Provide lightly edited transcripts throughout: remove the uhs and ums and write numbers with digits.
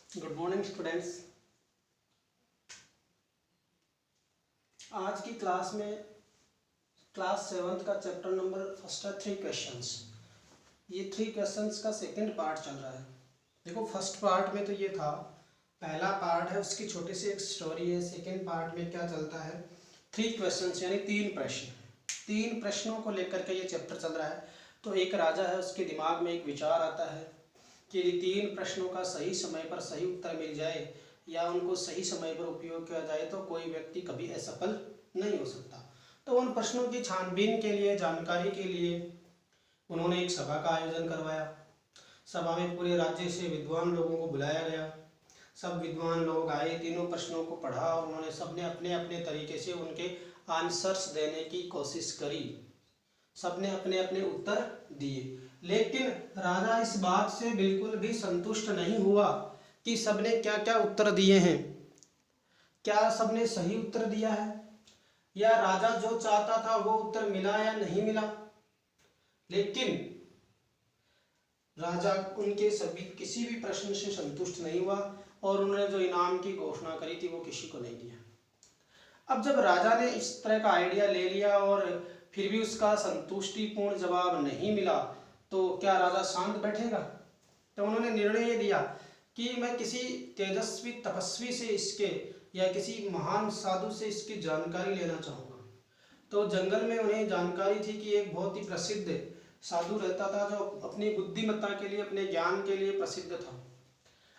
Good morning students. आज की class में क्लास 7th का चैप्टर नंबर फर्स्ट है 3 क्वेश्चंस। ये 3 क्वेश्चंस का सेकंड पार्ट चल रहा है। देखो, फर्स्ट पार्ट में तो ये था, पहला पार्ट है उसकी छोटी सी एक स्टोरी है। सेकंड पार्ट में क्या चलता है, 3 क्वेश्चंस यानी 3 प्रश्न। 3 प्रश्नों को लेकर के ये चैप्टर चल रहा है। तो एक राजा है, उसके दिमाग में एक विचार आता है कि यदि 3 प्रश्नों का सही समय पर सही उत्तर मिल जाए या उनको सही समय पर उपयोग किया जाए तो कोई व्यक्ति कभी असफल नहीं हो सकता। तो उन प्रश्नों की छानबीन के लिए, जानकारी के लिए उन्होंने एक सभा का आयोजन करवाया। सभा में पूरे राज्य से विद्वान लोगों को बुलाया गया। सब विद्वान लोग आए, तीनों प्रश्नों को पढ़ा और उन्होंने सबने अपने अपने तरीके से उनके आंसर्स देने की कोशिश करी। सबने अपने अपने उत्तर दिए, लेकिन राजा इस बात से बिल्कुल भी संतुष्ट नहीं हुआ कि सबने क्या क्या उत्तर दिए हैं। क्या सबने सही उत्तर दिया है या राजा जो चाहता था वो उत्तर मिला या नहीं मिला। लेकिन राजा उनके सभी किसी भी प्रश्न से संतुष्ट नहीं हुआ और उन्होंने जो इनाम की घोषणा करी थी वो किसी को नहीं दिया। अब जब राजा ने इस तरह का आइडिया ले लिया और फिर भी उसका संतुष्टिपूर्ण जवाब नहीं मिला तो क्या राजा शांत बैठेगा। तो उन्होंने निर्णय ये लिया कि मैं किसी तेजस्वी तपस्वी से इसके या किसी महान साधु से इसकी जानकारी लेना चाहूँगा। तो जंगल में उन्हें जानकारी थी कि एक बहुत ही प्रसिद्ध साधु रहता था जो अपनी बुद्धिमत्ता के लिए, अपने ज्ञान के लिए प्रसिद्ध था।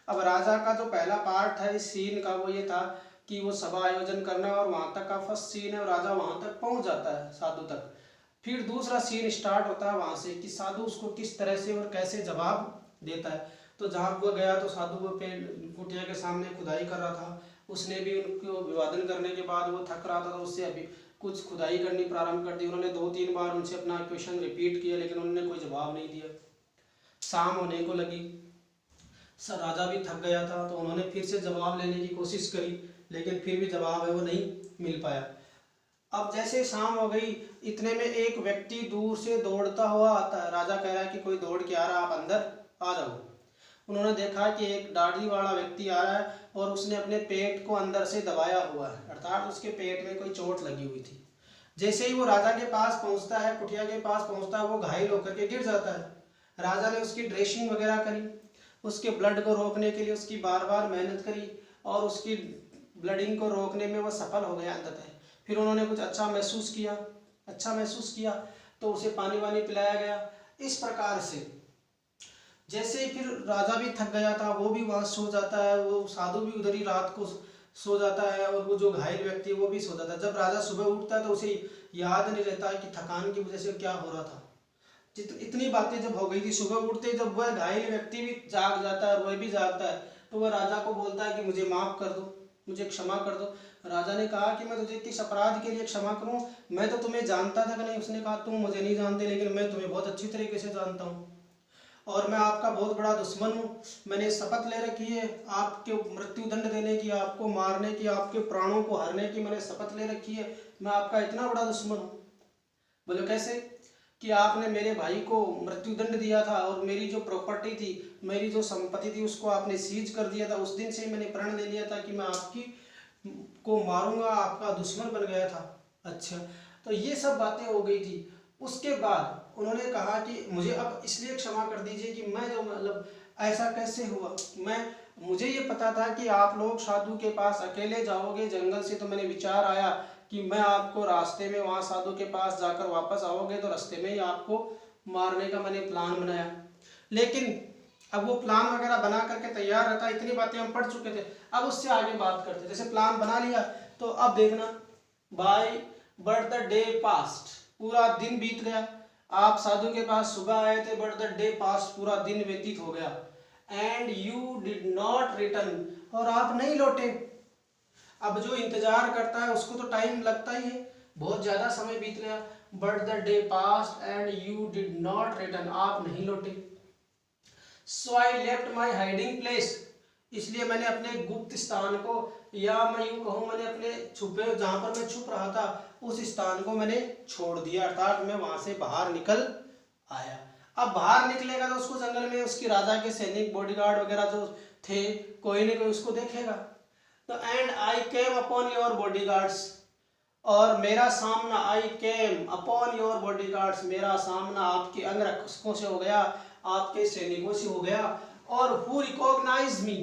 अब राजा का जो पहला पार्ट है इस सीन का वो ये था कि वो सभा आयोजन करना और वहाँ तक का फर्स्ट सीन है और राजा वहाँ तक पहुँच जाता है, साधु तक। फिर दूसरा सीन स्टार्ट होता है वहाँ से कि साधु उसको किस तरह से और कैसे जवाब देता है। तो जहाँ वो गया तो साधु वो पेड़ कुटिया के सामने खुदाई कर रहा था। उसने भी उनको अभिवादन करने के बाद वो थक रहा था तो उससे अभी कुछ खुदाई करनी प्रारंभ कर दी। उन्होंने 2-3 बार उनसे अपना क्वेश्चन रिपीट किया लेकिन उन्होंने कोई जवाब नहीं दिया। शाम होने को लगी, राजा भी थक गया था तो उन्होंने फिर से जवाब लेने की कोशिश करी लेकिन फिर भी जवाब है वो नहीं मिल पाया। अब जैसे शाम हो गई, इतने में एक व्यक्ति दूर से दौड़ता हुआ आता है। राजा कह रहा है कि कोई दौड़ के आ रहा है, आप अंदर आ जाओ। उन्होंने देखा कि एक दाढ़ी वाला व्यक्ति आ रहा है और उसने अपने पेट को अंदर से दबाया हुआ है, अर्थात उसके पेट में कोई चोट लगी हुई थी। जैसे ही वो राजा के पास पहुंचता है, कुटिया के पास पहुंचता है, वो घायल होकर के गिर जाता है। राजा ने उसकी ड्रेसिंग वगैरह करी, उसके ब्लड को रोकने के लिए उसकी बार बार मेहनत करी और उसकी ब्लडिंग को रोकने में वो सफल हो गया अंततः। फिर उन्होंने कुछ अच्छा महसूस किया तो उसे पानी वानी पिलाया गया। इस प्रकार से जैसे फिर राजा भी थक गया था, वो भी वहाँ सो जाता है, वो साधु भी उधर ही रात को सो जाता है और वो जो घायल व्यक्ति है वो भी सो जाता है। जब राजा सुबह उठता है तो उसे याद नहीं रहता कि थकान की वजह से क्या हो रहा था। इतनी बातें जब हो गई थी, सुबह उठते जब वह घायल व्यक्ति भी जाग जाता है और वह भी जागता है तो वह राजा को बोलता है कि मुझे माफ़ कर दो, मुझे क्षमा कर दो। राजा ने कहा कि मैं तुझे किस अपराध के लिए क्षमा करूं, मैं तो तुम्हें जानता था कि नहीं। उसने कहा तुम मुझे नहीं जानते लेकिन मैं तुम्हें बहुत अच्छी तरीके से जानता हूं और मैं आपका बहुत बड़ा दुश्मन हूँ। मैंने शपथ ले रखी है आपके मृत्यु दंड देने की, आपको मारने की, आपके प्राणों को हरने की मैंने शपथ ले रखी है। मैं आपका इतना बड़ा दुश्मन हूँ। बोले कैसे? कि आपने मेरे भाई को मृत्यु दंड दिया था और मेरी जो प्रॉपर्टी थी, मेरी जो संपत्ति थी उसको आपने सीज कर दिया था। उस दिन से मैंने प्रण ले लिया था कि मैं आपकी को मारूंगा, आपका दुश्मन बन गया था। अच्छा, तो ये सब बातें हो गई थी। उसके बाद उन्होंने कहा कि मुझे अब इसलिए क्षमा कर दीजिए कि मैं जो मतलब ऐसा कैसे हुआ। मुझे ये पता था कि आप लोग साधु के पास अकेले जाओगे जंगल से, तो मैंने विचार आया कि मैं आपको रास्ते में वहाँ साधु के पास जाकर वापस आओगे तो रास्ते में ही आपको मारने का मैंने प्लान बनाया। लेकिन अब वो प्लान वगैरह बना करके तैयार रहता, इतनी बातें हम पढ़ चुके थे। अब उससे आगे बात करते, जैसे प्लान बना लिया तो अब देखना, by but the day passed, पूरा दिन बीत गया। आप साधु के पास सुबह आए थे, बट द डे पास्ट, पूरा दिन व्यतीत हो गया। And you did not return, और आप नहीं लौटे। अब जो इंतजार करता है उसको तो टाइम लगता ही है, बहुत ज्यादा समय बीत गया। But the day past and you did not return, आप नहीं लौटे। So I left my hiding place, इसलिए मैंने अपने गुप्त स्थान को, या मैं यूं कहूँ मैंने अपने छुपे, जहां पर मैं छुप रहा था उस स्थान को मैंने छोड़ दिया, अर्थात मैं वहां से बाहर निकल आया। अब बाहर निकलेगा तो उसको जंगल में उसकी राजा के सैनिक, बॉडीगार्ड वगैरह जो थे, कोई ना कोई उसको देखेगा। तो and I came upon your bodyguards, और मेरा सामना, आई केम अपॉन योर बॉडीगार्ड्स, मेरा सामना आपके अंगरक्षकों से हो गया, आपके सैनिकों से हो गया। और हु रिकॉग्नाइज मी,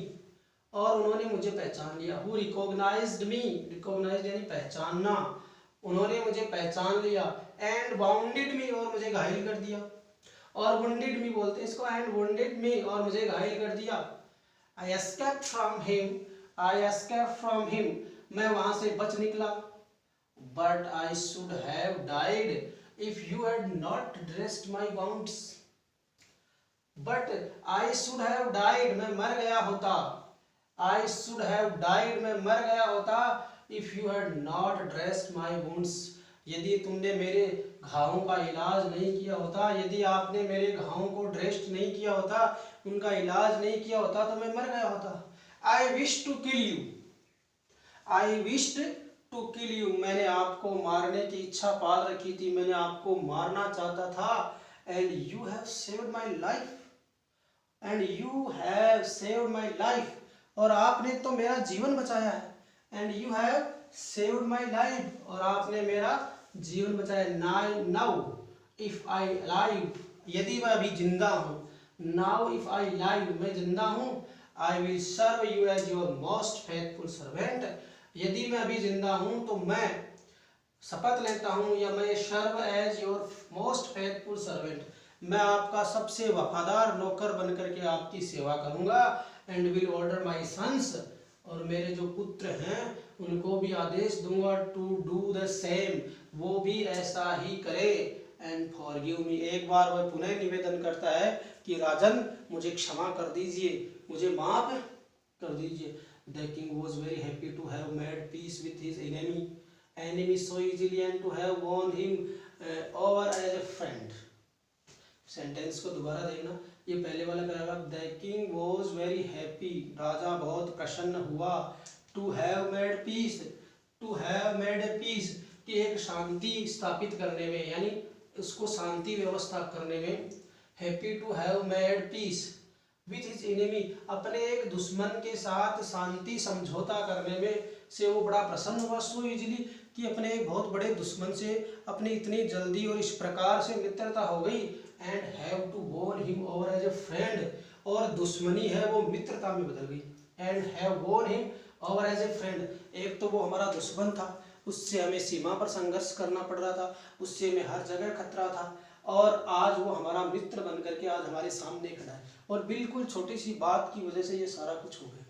और उन्होंने मुझे पहचान लिया। हु रिकॉग्नाइज्ड मी, रिकॉग्नाइज यानी पहचानना, उन्होंने मुझे पहचान लिया। एंड वाउंडेड मी, और मुझे घायल कर दिया। और वुंडेड मी बोलते हैं इसको, एंड वुंडेड मी, और मुझे घायल कर दिया। I escaped from him, I escaped from him, मैं वहां से बच निकला। But I should have died if you had not dressed my wounds, but I should have died, मैं मर गया होता। आई शुड हैव डाइड, मैं मर गया होता। If you had not dressed my wounds, यदि तुमने मेरे घावों का इलाज नहीं किया होता, यदि आपने मेरे घावों को ड्रेस्ड नहीं किया होता, उनका इलाज नहीं किया होता, तो मैं मर गया होता। I wish to kill you, I wished to kill you, मैंने आपको मारने की इच्छा पाल रखी थी, मैंने आपको मारना चाहता था। And you have saved my life, and you have saved my life, और आपने तो मेरा जीवन बचाया है। And you have saved my life, और आपने मेरा जीवन बचाया। नाउ इफ आई लाइव, यदि मैं अभी जिंदा हूँ, नाउ इफ आई लाइव, मैं जिंदा हूँ, I will serve you as your most faithful servant, यदि मैं अभी जिंदा हूँ तो मैं शपथ लेता हूँ, या मैं serve as your most faithful servant, मैं आपका सबसे वफादार नौकर बनकर के आपकी सेवा करूँगा। And will order my sons, और मेरे जो पुत्र हैं उनको भी आदेश दूंगा, टू डू द सेम, वो भी ऐसा ही करे। एंड फॉरगिव मी, एक बार वह पुनः निवेदन करता है कि राजन मुझे क्षमा कर दीजिए, मुझे माफ कर दीजिए। The king was very happy to have made peace with his enemy so easily and to have won him over as a friend। Sentence को दोबारा देखना, ये पहले वाला paragraph, the king was very happy, राजा बहुत प्रसन्न हुआ, to have made peace, to have made a peace, कि एक शांति स्थापित करने में, यानी उसको शांति व्यवस्था करने में। Happy to have made peace with his enemy, अपने एक दुश्मन के साथ शांति समझौता करने में से वो बड़ा प्रसन्न हुआ। सो इजीली, कि अपने एक बहुत बड़े दुश्मन से अपनी इतनी जल्दी और इस प्रकार से मित्रता हो गई। And have to won him over as a friend, और दुश्मनी है वो मित्रता में बदल गई। And have won him over as a friend, एक तो वो हमारा दुश्मन था, उससे हमें सीमा पर संघर्ष करना पड़ रहा था, उससे हमें हर जगह खतरा था, और आज वो हमारा मित्र बन करके आज हमारे सामने खड़ा है, और बिल्कुल छोटी सी बात की वजह से ये सारा कुछ हो गया।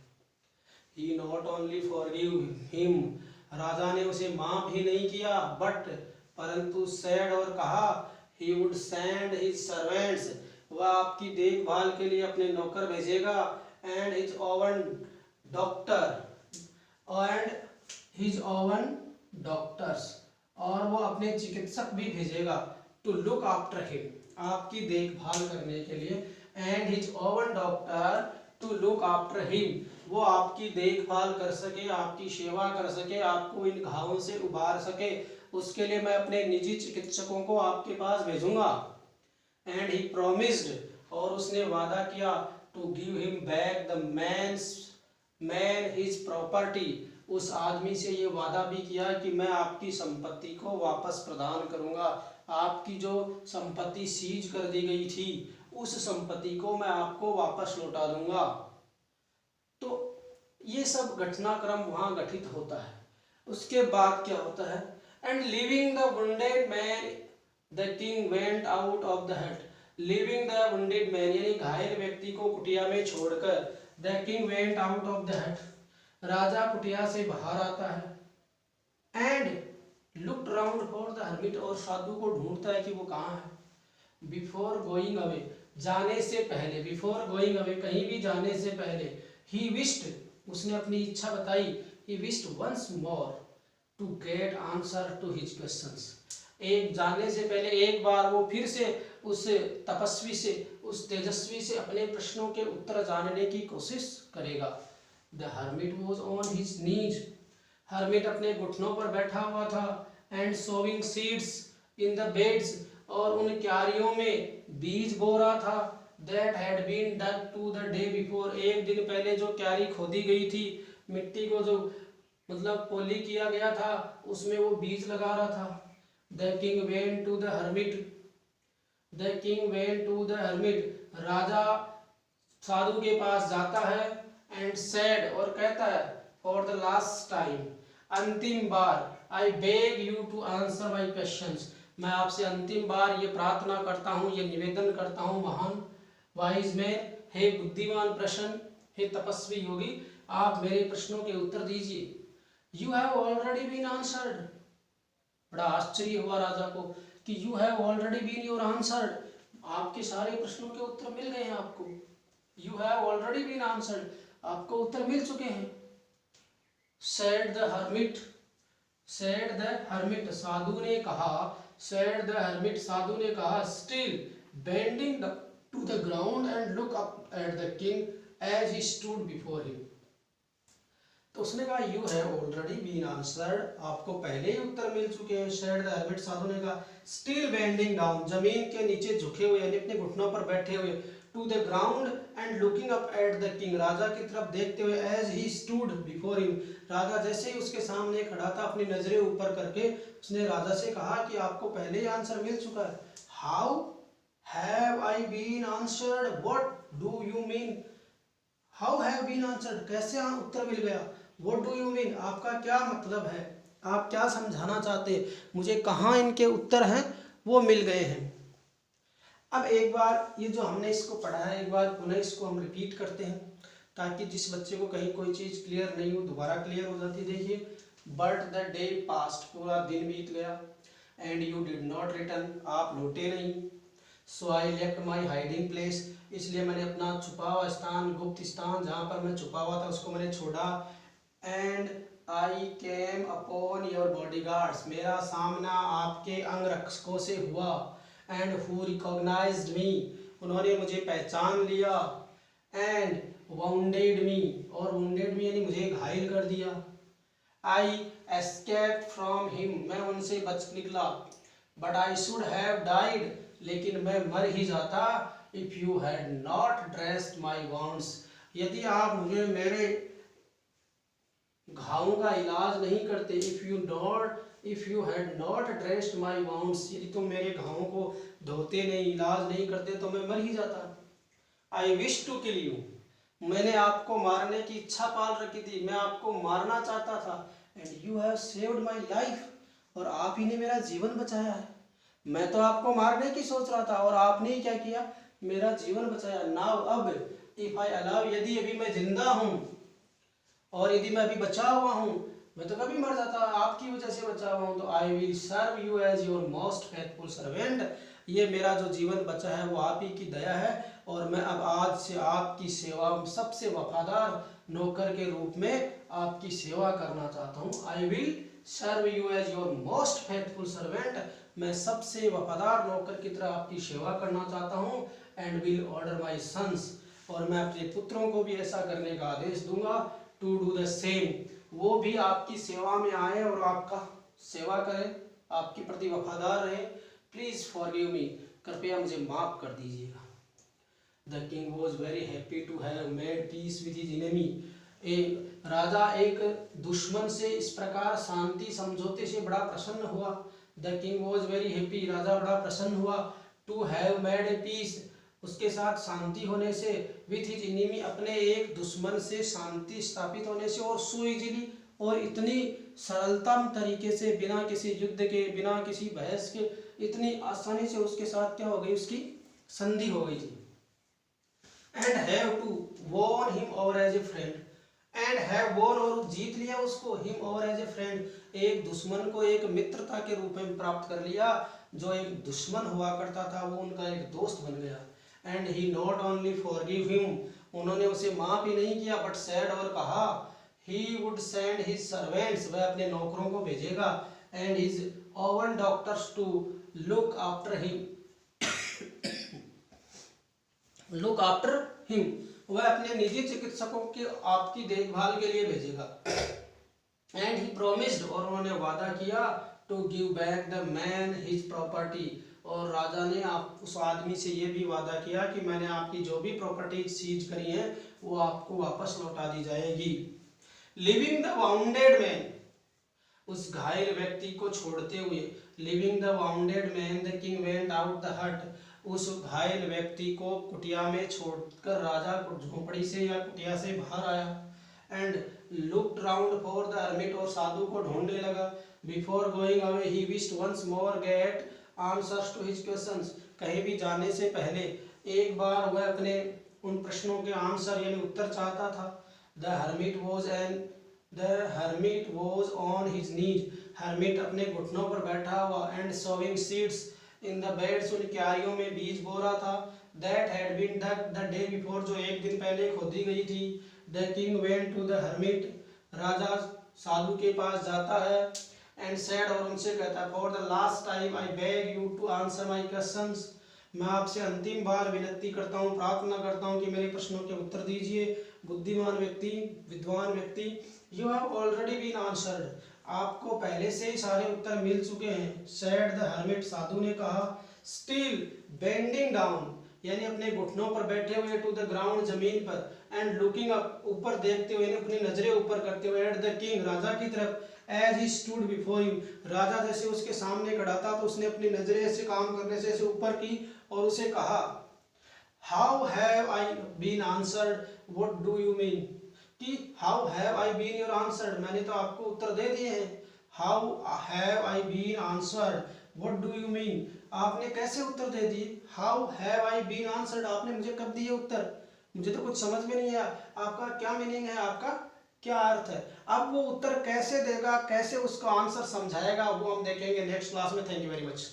He not only forgive him, राजा ने उसे माफ ही नहीं किया, बट परंतु said, और कहा, he would send his servants, वह आपकी देखभाल के लिए अपने नौकर भेजेगा, and his own doctor, and his own doctors, और वो अपने चिकित्सक भी भेजेगा, to look after him, आपकी देखभाल करने के लिए, and his own doctor to look after him, वो आपकी देखभाल कर सके, आपकी सेवा कर सके, आपको इन घावों से उबार सके, उसके लिए मैं अपने निजी चिकित्सकों को आपके पास भेजूंगा। एंड ही प्रोमिस्ड, और उसने वादा किया, to give him back the man his property, उस आदमी से ये वादा भी किया कि मैं आपकी संपत्ति को वापस प्रदान करूंगा, आपकी जो संपत्ति सीज कर दी गई थी उस संपत्ति को मैं आपको वापस लौटा दूंगा। तो ये सब घटनाक्रम वहां घटित होता है। उसके बाद क्या होता है, and living the wounded man the king went out of the हट, लिविंग द वुंडेड मैन यानी घायल व्यक्ति को कुटिया में छोड़कर, the king went out of the हट, राजा कुटिया से बाहर आता है। And looked round for the hermit, और साधु को ढूंढता है कि वो कहाँ है। बिफोर गोइंग अवे, जाने से पहले, बिफोर गोइंग अवे कहीं भी जाने से पहले, ही विश्ड, उसने अपनी इच्छा बताई, he wished once more to get answer to his questions, एक जाने से पहले एक बार वो फिर से उस तपस्वी से, उस तेजस्वी से अपने प्रश्नों के उत्तर जानने की कोशिश करेगा। The hermit was on his knees, hermit अपने घुटनों पर बैठा हुआ था। And sowing seeds in the beds, और उन क्यारियों में बीज बो रहा था। that had been dug to the day before, एक दिन पहले जो क्यारी खोदी गई थी, मिट्टी को जो मतलब पोली किया गया था, उसमें वो बीज लगा रहा था। The king went to the hermit, the king went to the hermit, राजा साधु के पास जाता है, and said, और कहता है, for the last time, अंतिम बार, I beg you to answer my questions, मैं आपसे अंतिम बार ये प्रार्थना करता हूँ, ये निवेदन करता हूँ, महान वाइज मैन, हे बुद्धिमान प्रश्न, हे तपस्वी योगी, आप मेरे प्रश्नों के उत्तर दीजिए। You have already been answered, बड़ा आश्चर्य हुआ राजा को कि you have already been your answered, आपके सारे प्रश्नों के उत्तर मिल गए हैं आपको। You have already been answered, आपको उत्तर मिल चुके हैं। Said the hermit, said the hermit, साधु ने कहा, said the hermit, साधु ने कहा, still bending to the ground and look up at the king as he stood before him, तो उसने कहा you have already been answered, आपको पहले ही उत्तर मिल चुके हैं। शेड द हैबिट, साधु ने कहा, स्टिल बेंडिंग डाउन, जमीन के नीचे झुके हुए यानी अपने घुटनों पर बैठे हुए, to the ground and looking up at the king, राजा की तरफ देखते हुए, as he stood before him, राजा जैसे ही उसके सामने खड़ा था अपनी नजरें ऊपर करके, उसने राजा से कहा कि आपको पहले ही आंसर मिल चुका है। How have I been answered, what do you mean, how have been answered, कैसे उत्तर मिल गया, व्हाट डू यू मीन, आपका क्या मतलब है, आप क्या समझाना चाहते हैं, मुझे कहाँ इनके उत्तर हैं वो मिल गए हैं। अब एक बार ये जो हमने इसको पढ़ा है, एक बार पुनः इसको हम रिपीट करते हैं ताकि जिस बच्चे को कहीं कोई चीज़ क्लियर नहीं हो दोबारा क्लियर हो जाती। देखिए, बट द डे पास्ट, पूरा दिन बीत गया, and you did not return, आप लौटे नहीं, so I left my hiding place, इसलिए मैंने अपना छुपा हुआ स्थान, गुप्त स्थान जहाँ पर मैं छुपा हुआ था उसको मैंने छोड़ा, and I came upon your bodyguards, मेरा सामना आपके अंगरक्षकों से हुआ, एंड हु रिकॉग्नाइज्ड मी, उन्होंने मुझे पहचान लिया, एंड वाउंडेड मी, और वाउंडेड मी यानी मुझे घायल कर दिया, आई एस्केप्ड फ्रॉम हिम, मैं उनसे बच निकला, but I should have died, लेकिन मैं मर ही जाता, if you had not dressed my wounds, यदि आप मुझे मेरे घावों का इलाज नहीं करते, if you had not dressed my wounds, यदि तुम मेरे घावों को धोते नहीं, इलाज नहीं करते तो मैं मर ही जाता। I wish to kill you, मैंने आपको मारने की इच्छा पाल रखी थी, मैं आपको मारना चाहता था, and you have saved my life, और आप ही ने मेरा जीवन बचाया है, मैं तो आपको मारने की सोच रहा था और आपने ही क्या किया, मेरा जीवन बचाया। नाउ अब, इफ आई अलाउ, यदि अभी मैं जिंदा हूँ और यदि मैं अभी बचा हुआ हूँ, मैं तो कभी मर जाता, आपकी वजह से बचा हुआ हूँ, तो I will serve you as your most faithful servant, ये मेरा जो जीवन बचा है वो आप ही की दया है, और मैं अब आज से आपकी सेवा, सबसे वफादार नौकर के रूप में आपकी सेवा करना चाहता हूँ। I will serve you as your most faithful servant, मैं सबसे वफादार नौकर की तरह आपकी सेवा करना चाहता हूँ, and will order my sons, और मैं अपने पुत्रों को भी ऐसा करने का आदेश दूंगा, टू डू द सेम, वो भी आपकी सेवा में आए और आपका सेवा करें, आपके प्रति वफादार रहे। प्लीज फॉरगिव मी, कृपया मुझे माफ कर दीजिएगा। The king was very happy to have made peace with his enemy, राजा एक दुश्मन से इस प्रकार शांति समझौते से बड़ा प्रसन्न हुआ। The king was very happy, राजा बड़ा प्रसन्न हुआ, to have made a peace, उसके साथ शांति होने से, विथ हिज एनिमी, अपने एक दुश्मन से शांति स्थापित होने से, और सो इजीली, और इतनी सरलतम तरीके से, बिना किसी युद्ध के, बिना किसी बहस के, इतनी आसानी से उसके साथ क्या हो गई, उसकी संधि हो गई थी। And have to won him over as a friend, and have won, और जीत लिया उसको, him over as a friend, एक दुश्मन को एक मित्रता के रूप में प्राप्त कर लिया, जो एक दुश्मन हुआ करता था वो उनका एक दोस्त बन गया। And he not only forgive him, उन्होंने उसे माफ ही नहीं किया, बट सैड, और कहा, he would send his servants, वह अपने नौकरों को भेजेगा, and his own doctors to look after him, look after him, वह अपने निजी चिकित्सकों के आपकी देखभाल के लिए भेजेगा। एंड ही प्रोमिस्ड, और उन्होंने वादा किया, to give back the man his property, और राजा ने आप उस आदमी से ये भी वादा किया कि मैंने आपकी जो भी प्रॉपर्टीज सीज करी हैं वो आपको वापस लौटा दी जाएगी। लिविंग द वाउंडेड मैन, उस घायल व्यक्ति को छोड़ते हुए, living the bounded man the king went out the हट, उस घायल व्यक्ति को कुटिया में छोड़कर राजा झोपड़ी से या कुटिया से बाहर आया। And looked round for the hermit, और साधु को ढूंढने लगा। Before going away he wished once more get answers to his questions, कहीं भी जाने से पहले एक बार वह अपने उन प्रश्नों के आंसर यानी उत्तर चाहता था। The hermit was on his knees, hermit अपने घुटनों पर बैठा हुआ। And sowing seeds in the beds, उन क्यारियों में बीज बो रहा था। that had been dug the day before, जो एक दिन पहले खोदी गई थी। the king went to the hermit, राजा साधु के पास जाता है। and said, और उनसे कहता है, for the last time I beg you to answer my questions, मैं आपसे अंतिम बार विनती करता हूँ, प्रार्थना करता हूँ कि मेरे प्रश्नों के उत्तर दीजिए। बुद्धिमान व्यक्ति, विद्वान व्यक्ति, you have already been answered, आपको पहले से ही सारे उत्तर मिल चुके हैं। सैड द हर्मिट, साधु ने कहा। स्टिल बेंडिंग डाउन, यानी अपने घुटनों पर बैठे हुए, टू द ग्राउंड, जमीन पर। एंड लुकिंग अप, ऊपर देखते हुए, अपनी नजरें ऊपर करते हुए। एट द किंग, राजा की तरफ। As he stood before you, राजा जैसे उसके सामने खड़ा था तो उसने अपनी नजरें ऐसे काम करने से ऐसे ऊपर की और उसे कहा, how have I been answered, what do you mean, कि how have I been your answered, मैंने तो आपको उत्तर दे दिए हैं। How have I been answered, what do you mean, आपने कैसे उत्तर दे दिए। How have I been answered, आपने मुझे कब दिए उत्तर, मुझे तो कुछ समझ में नहीं आया, आपका क्या मीनिंग है, आपका क्या अर्थ है। अब वो उत्तर कैसे देगा, कैसे उसका आंसर समझाएगा, वो हम देखेंगे नेक्स्ट क्लास में। Thank you very much.